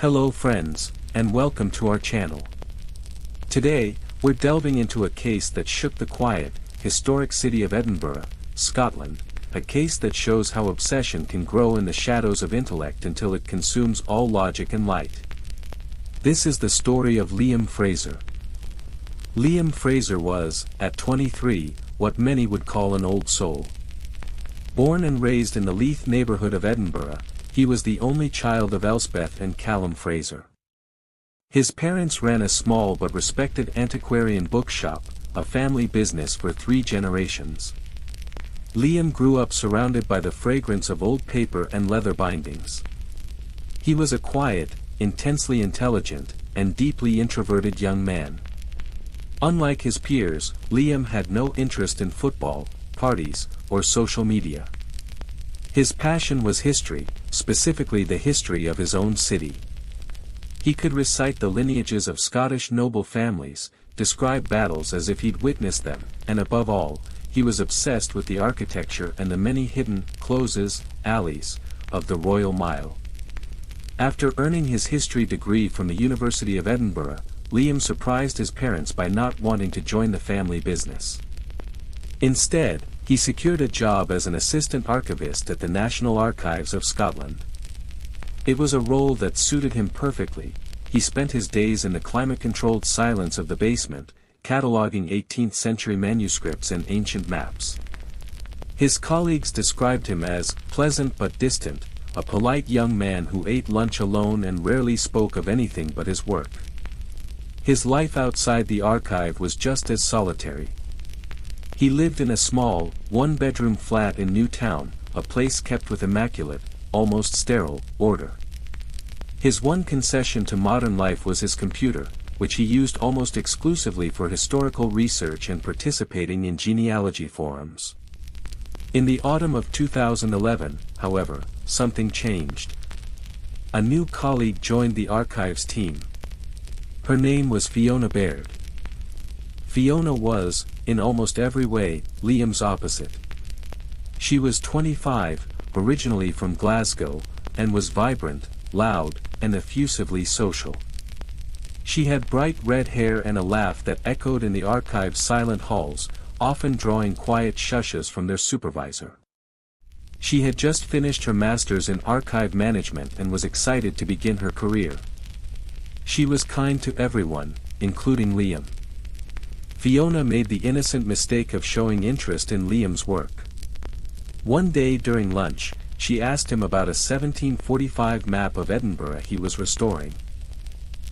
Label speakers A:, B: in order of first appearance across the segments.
A: Hello friends, and welcome to our channel. Today, we're delving into a case that shook the quiet, historic city of Edinburgh, Scotland, a case that shows how obsession can grow in the shadows of intellect until it consumes all logic and light. This is the story of Liam Fraser. Liam Fraser was, at 23, what many would call an old soul. Born and raised in the Leith neighbourhood of Edinburgh, he was the only child of Elspeth and Callum Fraser. His parents ran a small but respected antiquarian bookshop, a family business for 3 generations. Liam grew up surrounded by the fragrance of old paper and leather bindings. He was a quiet, intensely intelligent, and deeply introverted young man. Unlike his peers, Liam had no interest in football, parties, or social media. His passion was history, specifically the history of his own city. He could recite the lineages of Scottish noble families, describe battles as if he'd witnessed them, and above all, he was obsessed with the architecture and the many hidden closes, alleys, of the Royal Mile. After earning his history degree from the University of Edinburgh, Liam surprised his parents by not wanting to join the family business. Instead, he secured a job as an assistant archivist at the National Archives of Scotland. It was a role that suited him perfectly. He spent his days in the climate-controlled silence of the basement, cataloguing 18th-century manuscripts and ancient maps. His colleagues described him as pleasant but distant, a polite young man who ate lunch alone and rarely spoke of anything but his work. His life outside the archive was just as solitary. He lived in a small, one-bedroom flat in Newtown, a place kept with immaculate, almost sterile, order. His one concession to modern life was his computer, which he used almost exclusively for historical research and participating in genealogy forums. In the autumn of 2011, however, something changed. A new colleague joined the archives team. Her name was Fiona Baird. Fiona was, in almost every way, Liam's opposite. She was 25, originally from Glasgow, and was vibrant, loud, and effusively social. She had bright red hair and a laugh that echoed in the archive's silent halls, often drawing quiet shushes from their supervisor. She had just finished her master's in archive management and was excited to begin her career. She was kind to everyone, including Liam. Fiona made the innocent mistake of showing interest in Liam's work. One day during lunch, she asked him about a 1745 map of Edinburgh he was restoring.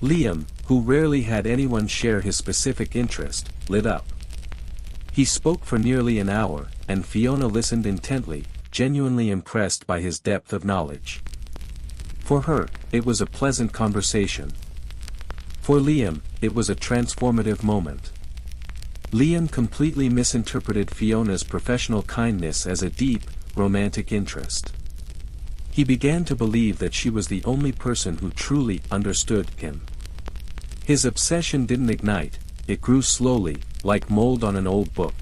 A: Liam, who rarely had anyone share his specific interest, lit up. He spoke for nearly an hour, and Fiona listened intently, genuinely impressed by his depth of knowledge. For her, it was a pleasant conversation. For Liam, it was a transformative moment. Liam completely misinterpreted Fiona's professional kindness as a deep, romantic interest. He began to believe that she was the only person who truly understood him. His obsession didn't ignite, it grew slowly, like mold on an old book.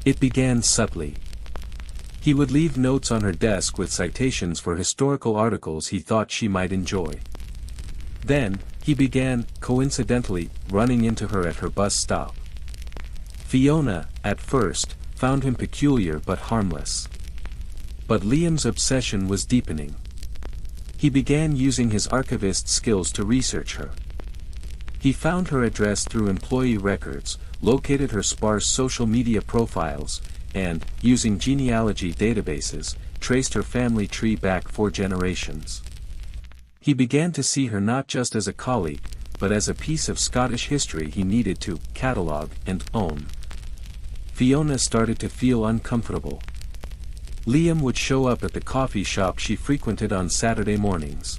A: It began subtly. He would leave notes on her desk with citations for historical articles he thought she might enjoy. Then, he began, coincidentally, running into her at her bus stop. Fiona, at first, found him peculiar but harmless. But Liam's obsession was deepening. He began using his archivist skills to research her. He found her address through employee records, located her sparse social media profiles, and, using genealogy databases, traced her family tree back 4 generations. He began to see her not just as a colleague, but as a piece of Scottish history he needed to catalogue and own. Fiona started to feel uncomfortable. Liam would show up at the coffee shop she frequented on Saturday mornings.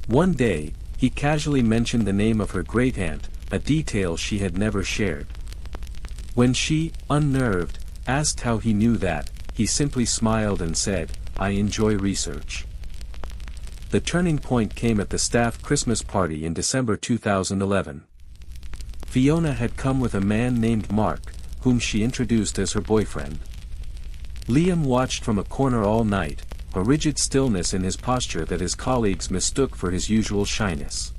A: One day, he casually mentioned the name of her great-aunt, a detail she had never shared. When she, unnerved, asked how he knew that, he simply smiled and said, "I enjoy research." The turning point came at the staff Christmas party in December 2011. Fiona had come with a man named Mark, whom she introduced as her boyfriend. Liam watched from a corner all night, a rigid stillness in his posture that his colleagues mistook for his usual shyness.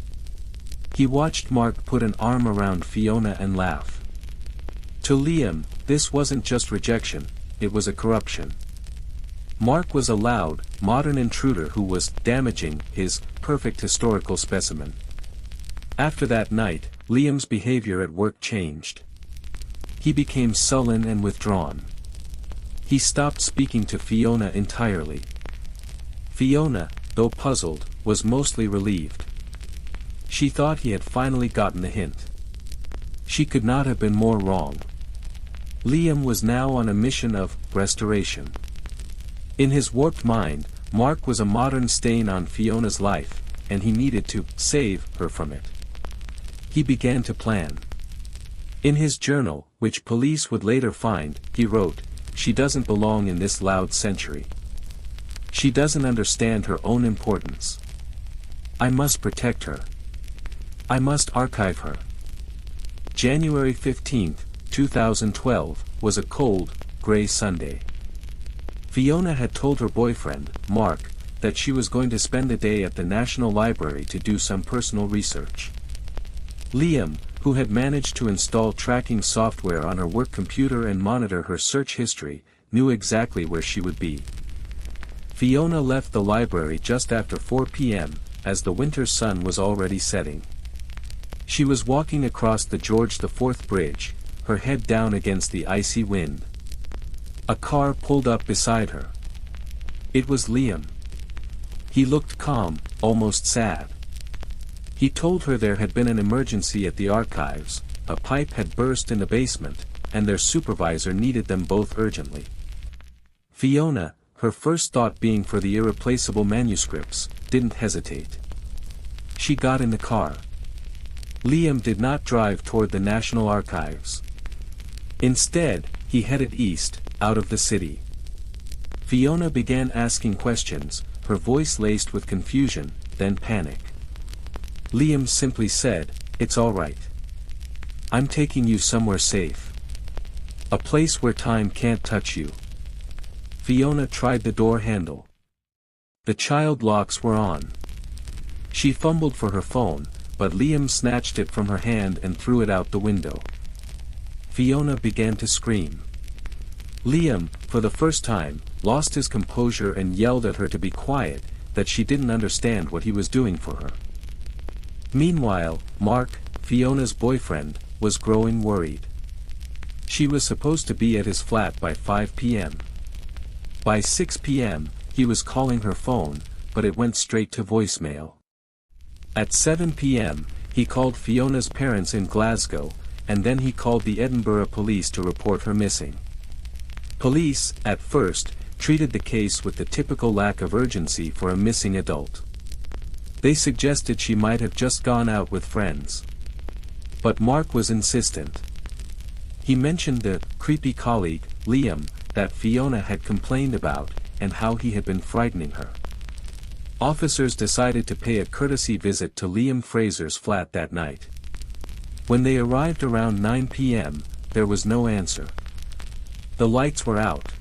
A: He watched Mark put an arm around Fiona and laugh. To Liam, this wasn't just rejection, it was a corruption. Mark was a loud, modern intruder who was damaging his perfect historical specimen. After that night, Liam's behavior at work changed. He became sullen and withdrawn. He stopped speaking to Fiona entirely. Fiona, though puzzled, was mostly relieved. She thought he had finally gotten the hint. She could not have been more wrong. Liam was now on a mission of restoration. In his warped mind, Mark was a modern stain on Fiona's life, and he needed to save her from it. He began to plan. In his journal, which police would later find, he wrote, "She doesn't belong in this loud century. She doesn't understand her own importance. I must protect her. I must archive her." January 15, 2012, was a cold, gray Sunday. Fiona had told her boyfriend, Mark, that she was going to spend a day at the National Library to do some personal research. Liam, who had managed to install tracking software on her work computer and monitor her search history, knew exactly where she would be. Fiona left the library just after 4 p.m., as the winter sun was already setting. She was walking across the George IV Bridge, her head down against the icy wind. A car pulled up beside her. It was Liam. He looked calm, almost sad. He told her there had been an emergency at the archives, a pipe had burst in the basement, and their supervisor needed them both urgently. Fiona, her first thought being for the irreplaceable manuscripts, didn't hesitate. She got in the car. Liam did not drive toward the National Archives. Instead, he headed east, out of the city. Fiona began asking questions, her voice laced with confusion, then panic. Liam simply said, "It's all right. I'm taking you somewhere safe. A place where time can't touch you." Fiona tried the door handle. The child locks were on. She fumbled for her phone, but Liam snatched it from her hand and threw it out the window. Fiona began to scream. Liam, for the first time, lost his composure and yelled at her to be quiet, that she didn't understand what he was doing for her. Meanwhile, Mark, Fiona's boyfriend, was growing worried. She was supposed to be at his flat by 5 p.m. By 6 p.m., he was calling her phone, but it went straight to voicemail. At 7 p.m., he called Fiona's parents in Glasgow, and then he called the Edinburgh police to report her missing. Police, at first, treated the case with the typical lack of urgency for a missing adult. They suggested she might have just gone out with friends. But Mark was insistent. He mentioned the creepy colleague, Liam, that Fiona had complained about, and how he had been frightening her. Officers decided to pay a courtesy visit to Liam Fraser's flat that night. When they arrived around 9 p.m., there was no answer. The lights were out.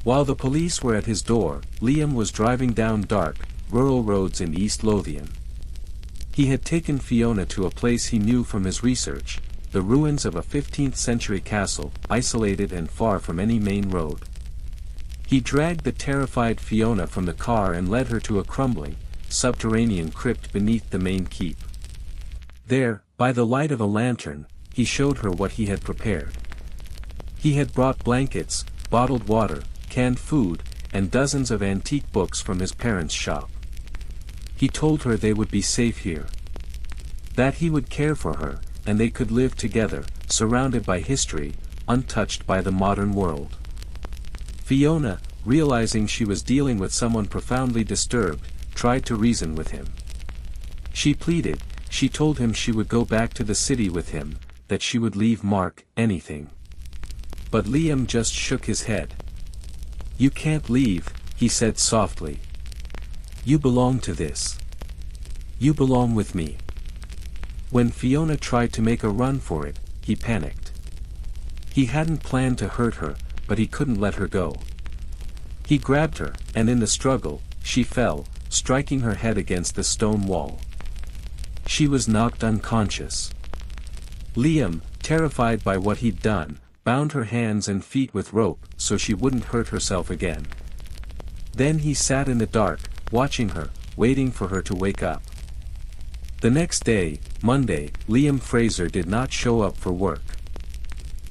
A: While the police were at his door, Liam was driving down dark, rural roads in East Lothian. He had taken Fiona to a place he knew from his research, the ruins of a 15th-century castle, isolated and far from any main road. He dragged the terrified Fiona from the car and led her to a crumbling, subterranean crypt beneath the main keep. There, by the light of a lantern, he showed her what he had prepared. He had brought blankets, bottled water, canned food, and dozens of antique books from his parents' shop. He told her they would be safe here. That he would care for her, and they could live together, surrounded by history, untouched by the modern world. Fiona, realizing she was dealing with someone profoundly disturbed, tried to reason with him. She pleaded, she told him she would go back to the city with him, that she would leave Mark, anything. But Liam just shook his head. "You can't leave," he said softly. "You belong to this. You belong with me." When Fiona tried to make a run for it, he panicked. He hadn't planned to hurt her, but he couldn't let her go. He grabbed her, and in the struggle, she fell, striking her head against the stone wall. She was knocked unconscious. Liam, terrified by what he'd done, bound her hands and feet with rope so she wouldn't hurt herself again. Then he sat in the dark, watching her, waiting for her to wake up. The next day, Monday, Liam Fraser did not show up for work.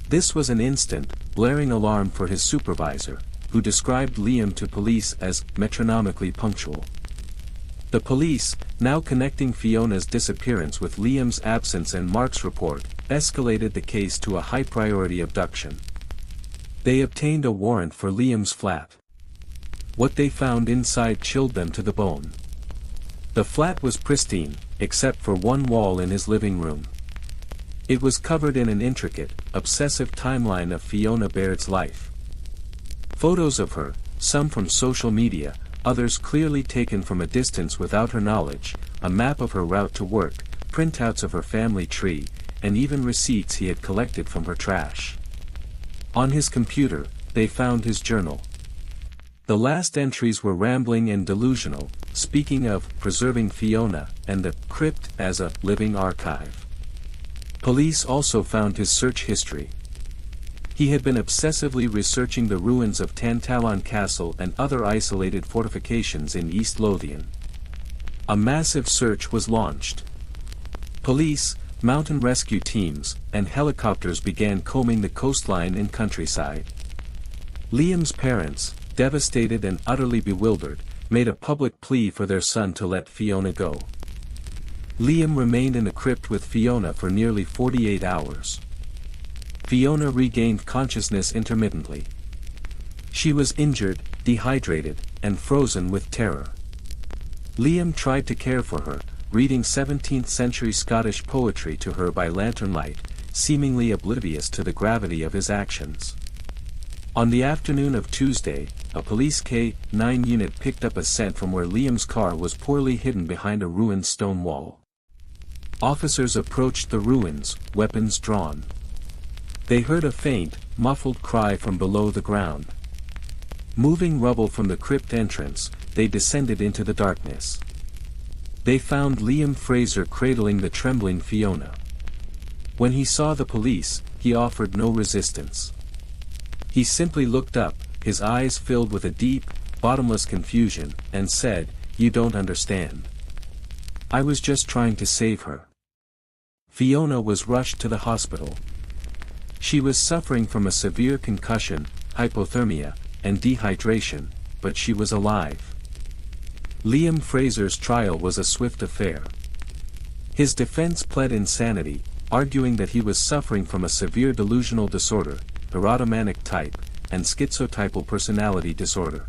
A: This was an instant, blaring alarm for his supervisor, who described Liam to police as metronomically punctual. The police, now connecting Fiona's disappearance with Liam's absence and Mark's report, escalated the case to a high-priority abduction. They obtained a warrant for Liam's flat. What they found inside chilled them to the bone. The flat was pristine, except for one wall in his living room. It was covered in an intricate, obsessive timeline of Fiona Baird's life. Photos of her, some from social media, others clearly taken from a distance without her knowledge, a map of her route to work, printouts of her family tree, and even receipts he had collected from her trash. On his computer, they found his journal. The last entries were rambling and delusional, speaking of preserving Fiona and the crypt as a living archive. Police also found his search history. He had been obsessively researching the ruins of Tantallon Castle and other isolated fortifications in East Lothian. A massive search was launched. Police, mountain rescue teams, and helicopters began combing the coastline and countryside. Liam's parents, devastated and utterly bewildered, made a public plea for their son to let Fiona go. Liam remained in the crypt with Fiona for nearly 48 hours. Fiona regained consciousness intermittently. She was injured, dehydrated, and frozen with terror. Liam tried to care for her, reading 17th-century Scottish poetry to her by lantern light, seemingly oblivious to the gravity of his actions. On the afternoon of Tuesday, a police K-9 unit picked up a scent from where Liam's car was poorly hidden behind a ruined stone wall. Officers approached the ruins, weapons drawn. They heard a faint, muffled cry from below the ground. Moving rubble from the crypt entrance, they descended into the darkness. They found Liam Fraser cradling the trembling Fiona. When he saw the police, he offered no resistance. He simply looked up, his eyes filled with a deep, bottomless confusion, and said, "You don't understand. I was just trying to save her." Fiona was rushed to the hospital. She was suffering from a severe concussion, hypothermia, and dehydration, but she was alive. Liam Fraser's trial was a swift affair. His defense pled insanity, arguing that he was suffering from a severe delusional disorder, erotomanic type, and schizotypal personality disorder.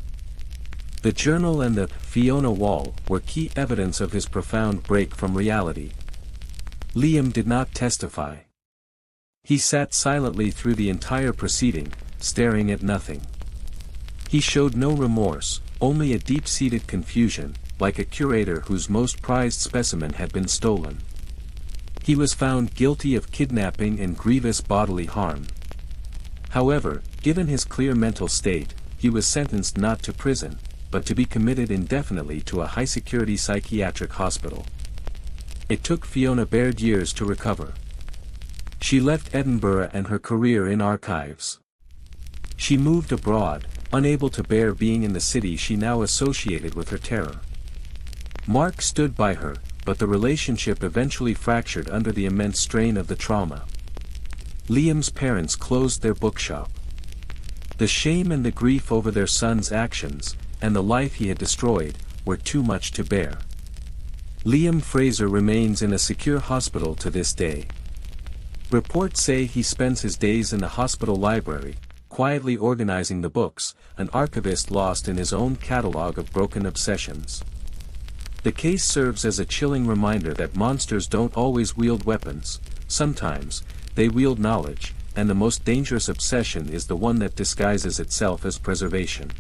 A: The journal and the Fiona wall were key evidence of his profound break from reality. Liam did not testify. He sat silently through the entire proceeding, staring at nothing. He showed no remorse, only a deep-seated confusion, like a curator whose most prized specimen had been stolen. He was found guilty of kidnapping and grievous bodily harm. However, given his clear mental state, he was sentenced not to prison, but to be committed indefinitely to a high-security psychiatric hospital. It took Fiona Baird years to recover. She left Edinburgh and her career in archives. She moved abroad, unable to bear being in the city she now associated with her terror. Mark stood by her, but the relationship eventually fractured under the immense strain of the trauma. Liam's parents closed their bookshop. The shame and the grief over their son's actions, and the life he had destroyed, were too much to bear. Liam Fraser remains in a secure hospital to this day. Reports say he spends his days in the hospital library, quietly organizing the books, an archivist lost in his own catalogue of broken obsessions. The case serves as a chilling reminder that monsters don't always wield weapons. Sometimes, they wield knowledge, and the most dangerous obsession is the one that disguises itself as preservation.